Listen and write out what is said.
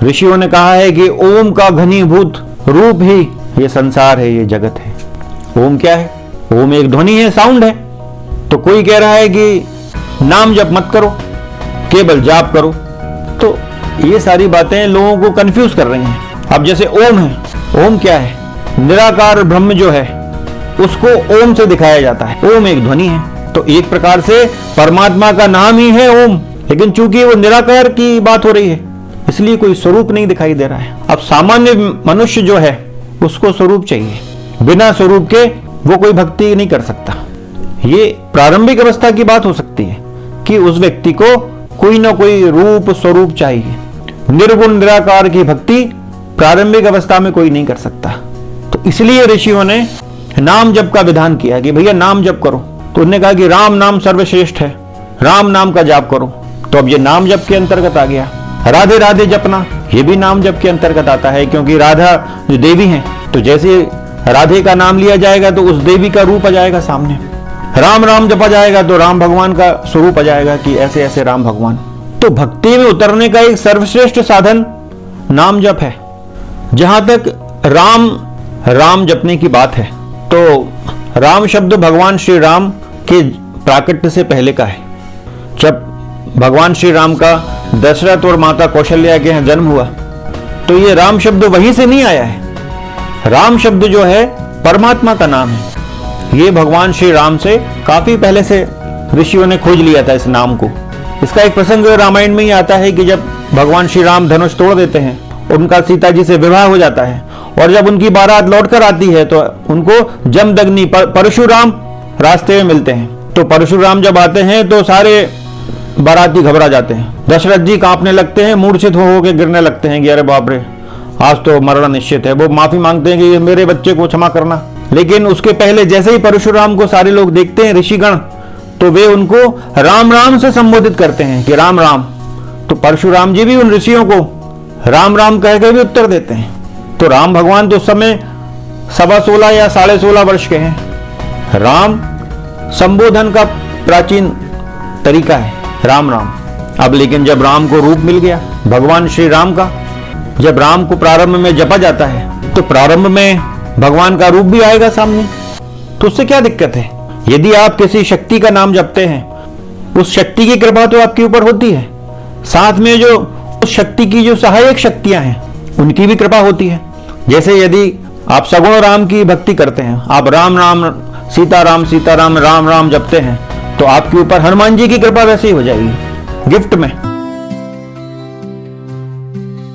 ऋषियों ने कहा है कि ओम का घनीभूत रूप ही ये संसार है, ये जगत है। ओम क्या है? ओम एक ध्वनि है, साउंड है। तो कोई कह रहा है कि नाम जप मत करो, केवल जाप करो। तो ये सारी बातें लोगों को कंफ्यूज कर रही हैं। अब जैसे ओम है, ओम क्या है? निराकार ब्रह्म जो है उसको ओम से दिखाया जाता है। ओम एक ध्वनि है, तो एक प्रकार से परमात्मा का नाम ही है ओम, लेकिन चूंकि वो निराकार की बात हो रही है इसलिए कोई स्वरूप नहीं दिखाई दे रहा है। अब सामान्य मनुष्य जो है उसको स्वरूप चाहिए, बिना स्वरूप के वो कोई भक्ति नहीं कर सकता। ये प्रारंभिक अवस्था की बात हो सकती है कि उस व्यक्ति को कोई ना कोई रूप स्वरूप चाहिए। निर्गुण निराकार की भक्ति प्रारंभिक अवस्था में कोई नहीं कर सकता। तो इसलिए ऋषियों ने नाम जप का विधान किया कि भैया नाम जप करो। तो उन्होंने कहा कि राम नाम सर्वश्रेष्ठ है, राम नाम का जाप करो। तो अब ये नाम जप के अंतर्गत आ गया। राधे राधे जपना ये भी नाम जप के अंतर्गत आता है, क्योंकि राधा जो देवी हैं, तो जैसे राधे का नाम लिया जाएगा तो उस देवी का रूप आ जाएगा सामने। राम राम जपा जाएगा तो राम भगवान का स्वरूप आ जाएगा कि ऐसे ऐसे राम भगवान। तो भक्ति में उतरने का एक सर्वश्रेष्ठ साधन नाम जप है। जहां तक राम जपने की बात है, तो राम शब्द भगवान श्री राम के प्राकट्य से पहले का है। जब भगवान श्री राम का दशरथ और माता कौशल्या के यहाँ जन्म हुआ तो ये राम शब्द वहीं से नहीं आया है। राम शब्द जो है परमात्मा का नाम है। ये भगवान श्री राम से काफी पहले से ऋषियों ने खोज लिया था इस नाम को। इसका एक प्रसंग रामायण में ही आता है कि जब भगवान श्री राम धनुष तोड़ देते हैं, उनका सीता जी से विवाह हो जाता है, और जब उनकी बारात लौटकर आती है तो उनको जमदग्नि परशुराम रास्ते में मिलते हैं। तो परशुराम जब आते हैं तो सारे बाराती घबरा जाते हैं। दशरथ जी कांपने लगते हैं, मूर्छित हो के गिरने लगते हैं कि अरे बाप रे, आज तो मरना निश्चित है। वो माफी मांगते हैं कि मेरे बच्चे को क्षमा करना। लेकिन उसके पहले जैसे ही परशुराम को सारे लोग देखते हैं, ऋषिगण, तो वे उनको राम राम से संबोधित करते हैं कि राम राम। तो परशुराम जी भी उन ऋषियों को राम राम कह के भी उत्तर देते हैं। तो राम भगवान तो उस समय 16.25 या 16.5 वर्ष के हैं। राम संबोधन का प्राचीन तरीका है राम राम। अब लेकिन जब राम को रूप मिल गया भगवान श्री राम का, जब राम को प्रारंभ में जपा जाता है तो प्रारंभ में भगवान का रूप भी आएगा सामने। तो उससे क्या दिक्कत है? यदि आप किसी शक्ति का नाम जपते हैं, उस शक्ति की कृपा तो आपके ऊपर होती है, साथ में जो उस शक्ति की जो सहायक शक्तियां हैं उनकी भी कृपा होती है। जैसे यदि आप सगुण राम की भक्ति करते हैं, आप राम राम सीताराम राम राम जपते हैं, तो आपके ऊपर हनुमान जी की कृपा वैसे ही हो जाएगी गिफ्ट में।